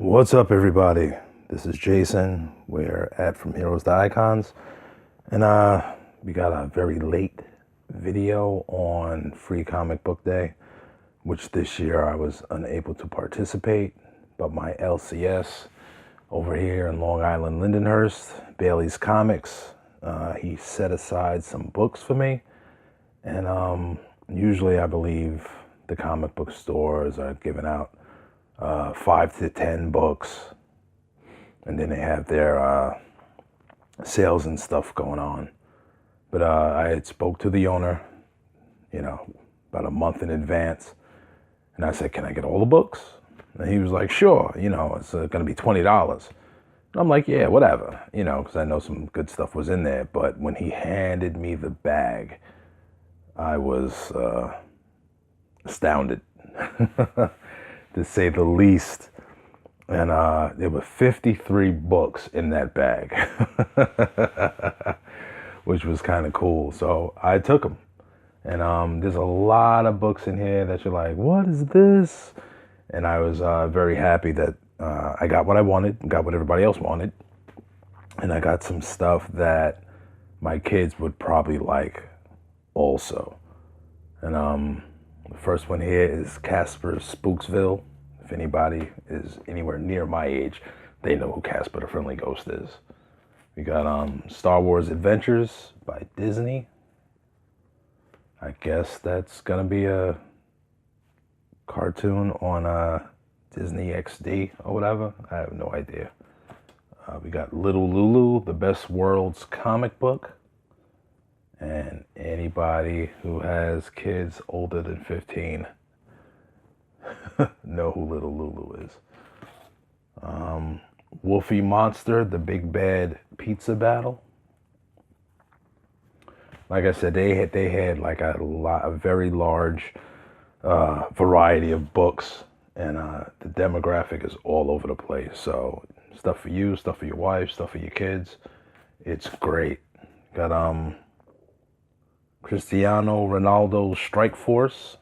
What's up, everybody? This is Jason. We're at From Heroes to Icons, and we got a very late video on Free Comic Book Day, which this year I was unable to participate, but my LCS over here in Long Island, Lindenhurst, Bailey's Comics, he set aside some books for me, and usually I believe the comic book stores are giving out 5 to 10 books, and then they have their sales and stuff going on. But I had spoke to the owner, about a month in advance, and I said, "Can I get all the books?" And he was like, "Sure, it's going to be $20." And I'm like, "Yeah, whatever," because I know some good stuff was in there. But when he handed me the bag, I was astounded. To say the least. And there were 53 books in that bag, which was kind of cool. So I took them. And there's a lot of books in here that you're like, what is this? And I was very happy that I got what I wanted, got what everybody else wanted. And I got some stuff that my kids would probably like also. And the first one here is Casper's Spooksville. If anybody is anywhere near my age, they know who Casper the Friendly Ghost is. We got Star Wars Adventures by Disney. I guess that's gonna be a cartoon on Disney XD or whatever. I have no idea. We got Little Lulu, The Best Worlds comic book. And anybody who has kids older than 15 know who Little Lulu is. Wolfie Monster, The Big Bad Pizza Battle. Like I said, they had like a very large variety of books, and the demographic is all over the place. So stuff for you, stuff for your wife, stuff for your kids. It's great. Got Cristiano Ronaldo's Strike Force,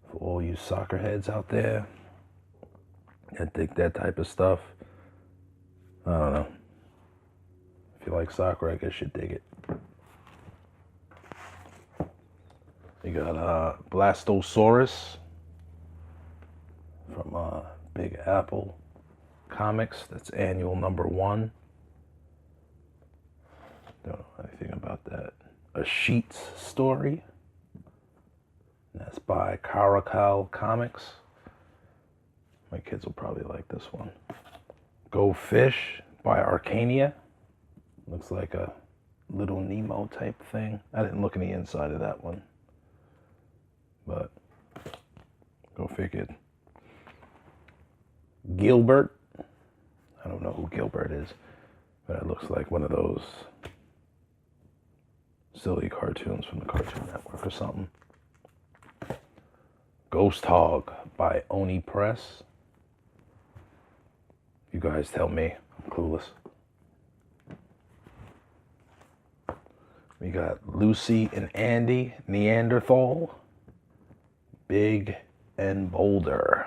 for all you soccer heads out there. I dig that type of stuff. I don't know. If you like soccer, I guess you dig it. You got Blastosaurus from Big Apple Comics. That's annual #1. Don't know anything about that. A Sheets Story. That's by Caracal Comics. My kids will probably like this one. Go Fish by Arcania. Looks like a Little Nemo type thing. I didn't look in the inside of that one, but go figured. Gilbert. I don't know who Gilbert is, but it looks like one of those silly cartoons from the Cartoon Network or something. Ghost Hog by Oni Press. You guys tell me, I'm clueless. We got Lucy and Andy, Neanderthal, Big and Boulder.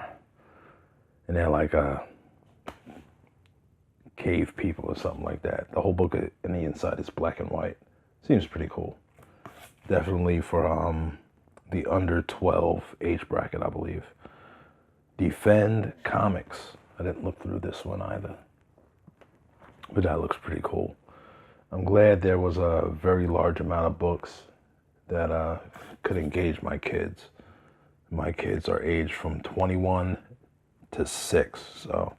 And they're like cave people or something like that. The whole book in the inside is black and white. Seems pretty cool. Definitely for the under 12 age bracket, I believe. Defend Comics. I didn't look through this one either, but that looks pretty cool. I'm glad there was a very large amount of books that could engage my kids. My kids are aged from 21 to 6, so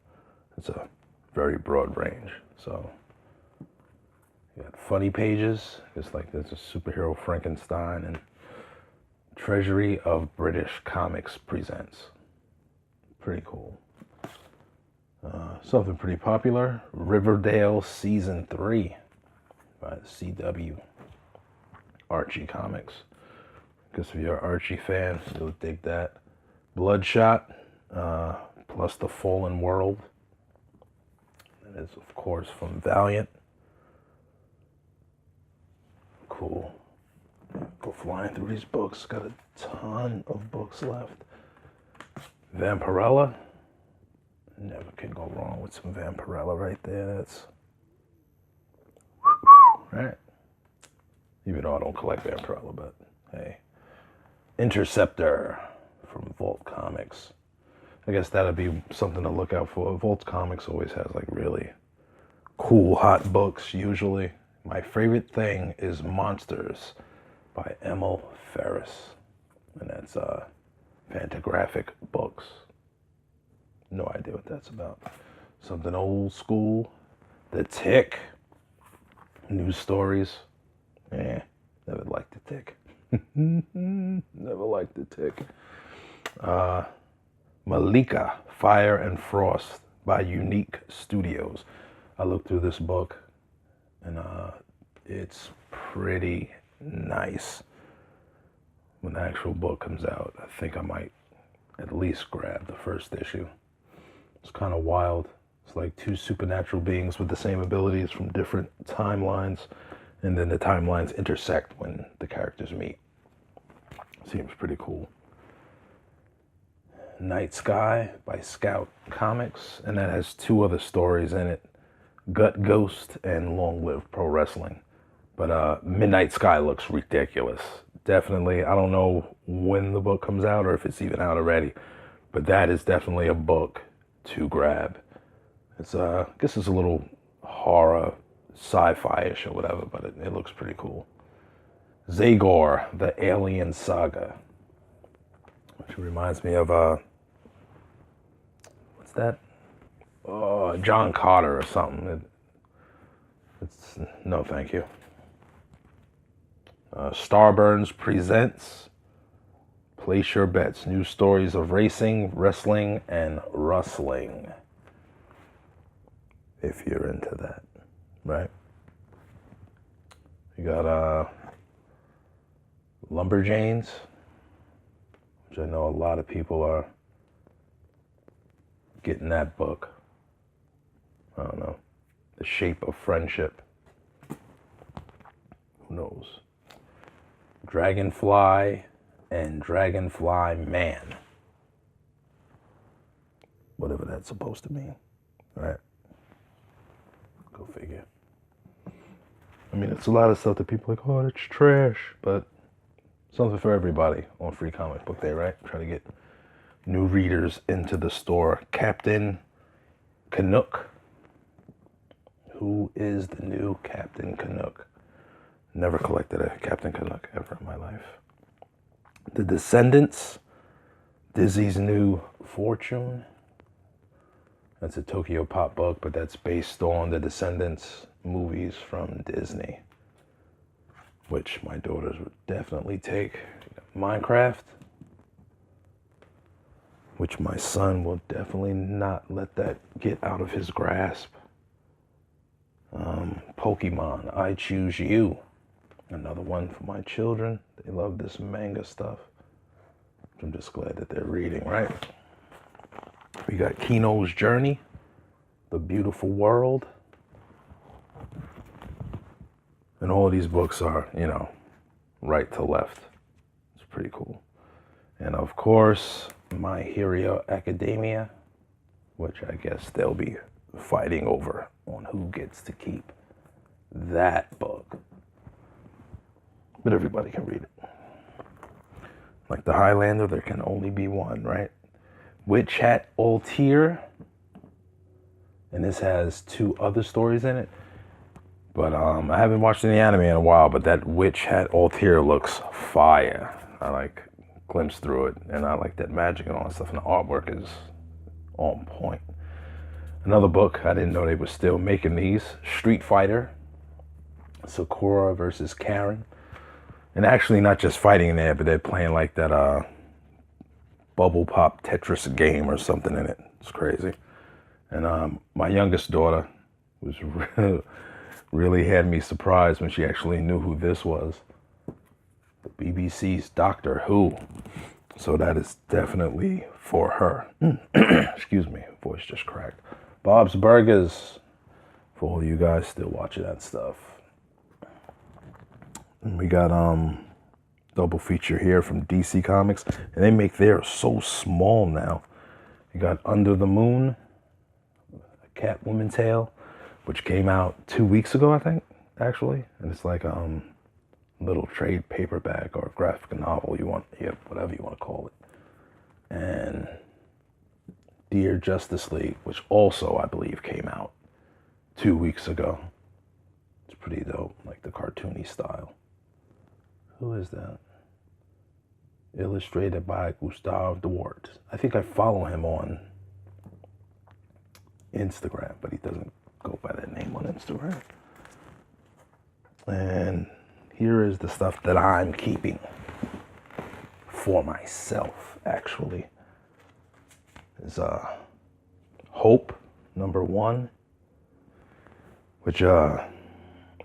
it's a very broad range. So you got funny pages. It's like there's a superhero Frankenstein, and Treasury of British Comics presents. Pretty cool. Something pretty popular, Riverdale Season 3 by the CW Archie Comics. Guess if you're an Archie fan, you'll dig that. Bloodshot, plus The Fallen World. That is, of course, from Valiant. Cool. Go flying through these books. Got a ton of books left. Vampirella. Never can go wrong with some Vampirella right there. That's right. Even though I don't collect Vampirella, but hey. Interceptor from Vault Comics. I guess that'd be something to look out for. Vault Comics always has like really cool, hot books, usually. My favorite thing is Monsters by Emil Ferris. And that's Fantagraphic Books. No idea what that's about. Something old school. The Tick. News stories. Never liked The Tick. Never liked The Tick. Malika, Fire and Frost by Unique Studios. I looked through this book and it's pretty nice. When the actual book comes out, I think I might at least grab the first issue. It's kind of wild. It's like two supernatural beings with the same abilities from different timelines, and then the timelines intersect when the characters meet. Seems pretty cool. Night Sky by Scout Comics, and that has two other stories in it, Gut Ghost and Long Live Pro Wrestling. But Midnight Sky looks ridiculous. Definitely, I don't know when the book comes out or if it's even out already, but that is definitely a book to grab. It's I guess it's a little horror, sci-fi-ish or whatever, but it looks pretty cool. Zagor, the Alien Saga, which reminds me of what's that? John Carter or something. It's no, thank you. Starburns presents Place Your Bets. New stories of racing, wrestling, and rustling. If you're into that, right? You got Lumberjanes, which I know a lot of people are getting that book. I don't know. The Shape of Friendship. Who knows? Dragonfly and Dragonfly Man. Whatever that's supposed to mean, right? Go figure. I mean, it's a lot of stuff that people are like, oh, it's trash, but something for everybody on Free Comic Book Day, right? Try to get new readers into the store. Captain Canuck. Who is the new Captain Canuck? Never collected a Captain Canuck ever in my life. The Descendants, Dizzy's New Fortune. That's a Tokyo Pop book, but that's based on the Descendants movies from Disney, which my daughters would definitely take. Minecraft, which my son will definitely not let that get out of his grasp. Pokemon, I Choose You. Another one for my children. They love this manga stuff. I'm just glad that they're reading, right? We got Kino's Journey, The Beautiful World. And all of these books are, you know, right to left. It's pretty cool. And of course, My Hero Academia, which I guess they'll be fighting over on who gets to keep that book. But everybody can read it. Like the Highlander, there can only be one, right? Witch Hat Altair. And this has two other stories in it. But I haven't watched any anime in a while, but that Witch Hat Altair looks fire. I like glimpsed through it, and I like that magic and all that stuff, and the artwork is on point. Another book, I didn't know they were still making these. Street Fighter, Sakura versus Karen. And actually not just fighting in there, but they're playing like that bubble pop Tetris game or something in it. It's crazy. And my youngest daughter was really had me surprised when she actually knew who this was. The BBC's Doctor Who. So that is definitely for her. Excuse me, voice just cracked. Bob's Burgers, for all you guys still watching that stuff. And we got double feature here from DC Comics, and they make theirs so small now. You got Under the Moon Catwoman tale, which came out 2 weeks ago, I think, actually. And it's like little trade paperback or graphic novel, whatever you want to call it. And Dear Justice League, which also, I believe, came out 2 weeks ago. It's pretty dope, like the cartoony style. Who is that? Illustrated by Gustave Duarte. I think I follow him on Instagram, but he doesn't go by that name on Instagram. And here is the stuff that I'm keeping for myself, actually. Is Hope, #1, which I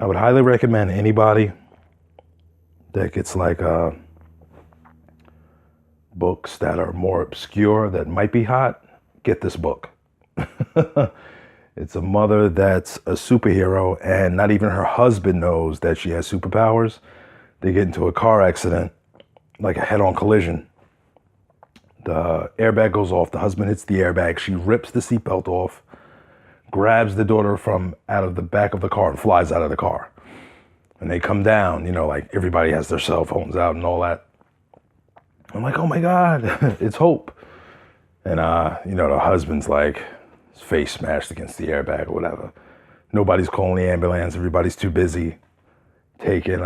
would highly recommend anybody that gets like books that are more obscure, that might be hot, get this book. It's a mother that's a superhero and not even her husband knows that she has superpowers. They get into a car accident, like a head-on collision. The airbag goes off, the husband hits the airbag, she rips the seatbelt off, grabs the daughter from out of the back of the car and flies out of the car. And they come down, like everybody has their cell phones out and all that. I'm like, oh my God, it's Hope. And, the husband's like, his face smashed against the airbag or whatever. Nobody's calling the ambulance. Everybody's too busy taking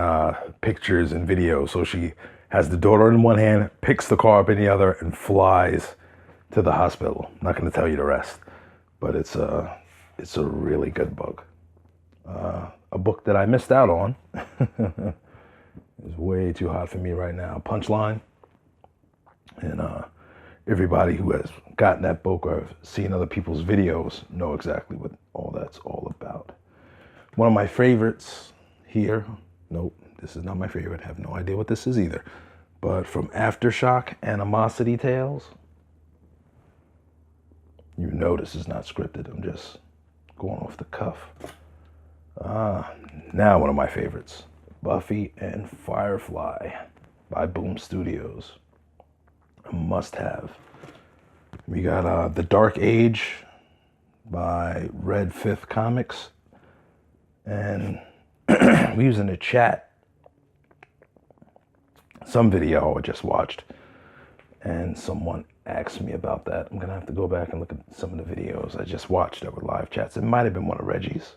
pictures and videos. So she has the daughter in one hand, picks the car up in the other, and flies to the hospital. I'm not going to tell you the rest, but it's a really good book. A book that I missed out on. It's way too hot for me right now. Punchline. And everybody who has gotten that book or seen other people's videos know exactly what all that's all about. One of my favorites here, nope, this is not my favorite. I have no idea what this is either. But from Aftershock, Animosity Tales. You know this is not scripted. I'm just going off the cuff. Now one of my favorites, Buffy and Firefly by Boom Studios. A must-have. We got The Dark Age by Red Fifth Comics. And we was in the chat some video I just watched, and someone asked me about that. I'm gonna have to go back and look at some of the videos I just watched that were live chats. It might have been one of Reggie's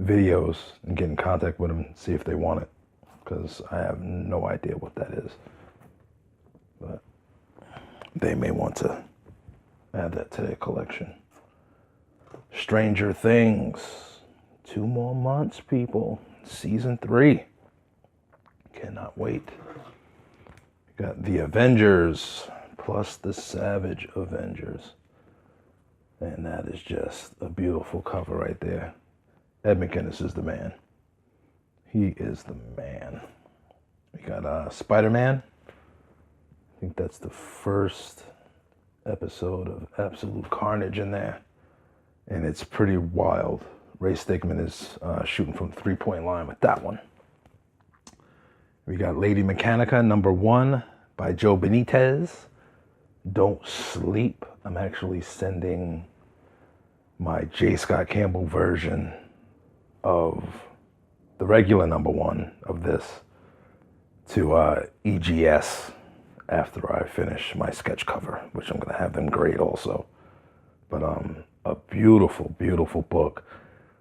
videos and get in contact with them and see if they want it, because I have no idea what that is. But they may want to add that to their collection. Stranger Things. 2 more months, people. Season 3. Cannot wait. Got The Avengers plus the Savage Avengers. And that is just a beautiful cover right there. Ed McGuinness is the man. He is the man. We got Spider-Man. I think that's the first episode of Absolute Carnage in there. And it's pretty wild. Ray Stigman is shooting from the 3-point line with that one. We got Lady Mechanica, #1 by Joe Benitez. Don't sleep. I'm actually sending my J. Scott Campbell version of the regular #1 of this to EGS after I finish my sketch cover, which I'm going to have them grade also. But a beautiful, beautiful book.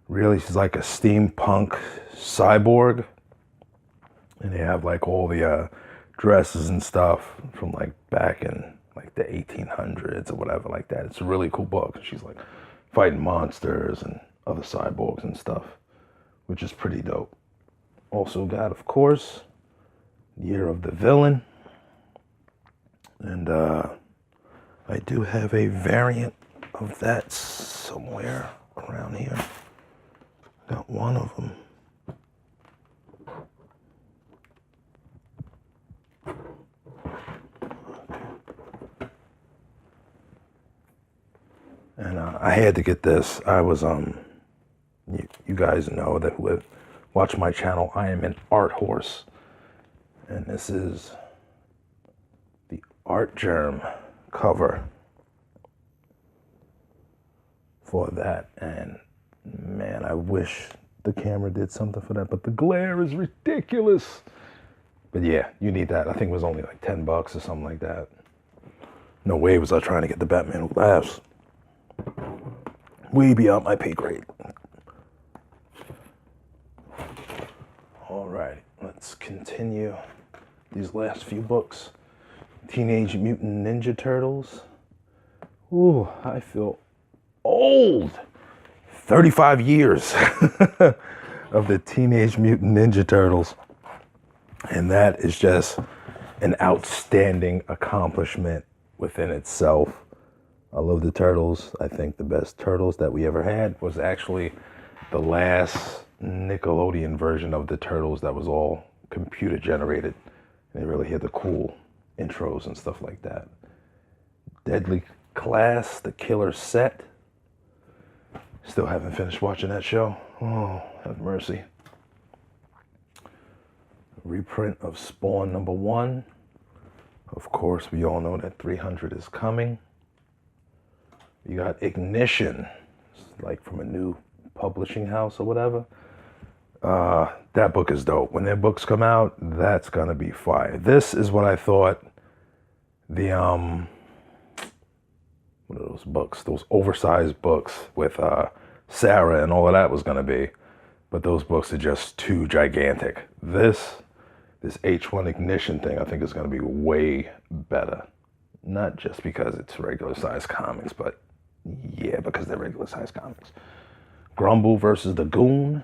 Really, she's like a steampunk cyborg. And they have like all the dresses and stuff from like back in like the 1800s or whatever like that. It's a really cool book. She's like fighting monsters and other cyborgs and stuff, which is pretty dope. Also got, of course, Year of the Villain. And I do have a variant of that somewhere around here. Got one of them. And I had to get this. I was, you guys know that who have watched my channel, I am an art horse. And this is the Art Germ cover for that. And man, I wish the camera did something for that, but the glare is ridiculous. But yeah, you need that. I think it was only like $10 or something like that. No way was I trying to get the Batman who laughs. Way beyond my pay grade. All right, let's continue these last few books. Teenage Mutant Ninja Turtles. Ooh, I feel old. 35 years of the Teenage Mutant Ninja Turtles. And that is just an outstanding accomplishment within itself. I love the Turtles. I think the best Turtles that we ever had was actually the last Nickelodeon version of the Turtles that was all computer generated. And they really had the cool intros and stuff like that. Deadly Class, The Killer Set. Still haven't finished watching that show. Oh, have mercy. Reprint of Spawn #1. Of course, we all know that 300 is coming. You got Ignition, like from a new publishing house or whatever. That book is dope. When their books come out, that's gonna be fire. This is what I thought the what are those books? Those oversized books with Sarah and all of that was gonna be. But those books are just too gigantic. This H1 Ignition thing I think is gonna be way better. Not just because it's regular size comics, but yeah, because they're regular size comics. Grumble versus the Goon.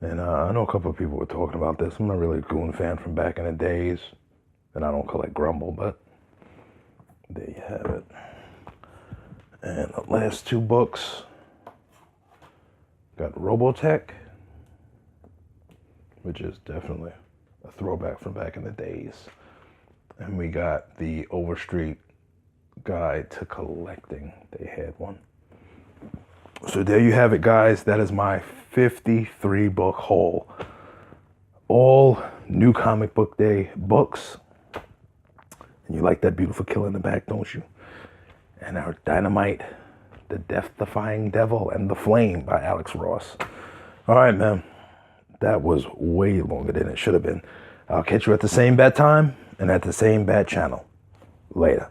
And I know a couple of people were talking about this. I'm not really a Goon fan from back in the days. And I don't collect Grumble, but there you have it. And the last two books. Got Robotech, which is definitely a throwback from back in the days. And we got the Overstreet Guide to Collecting. They had one. So there you have it, guys. That is my 53 book haul. All new comic book day books. And you like that beautiful kill in the back, don't you? And our Dynamite, The Death-Defying Devil, and The Flame by Alex Ross. All right, man. That was way longer than it should have been. I'll catch you at the same bat time and at the same bat channel. Later.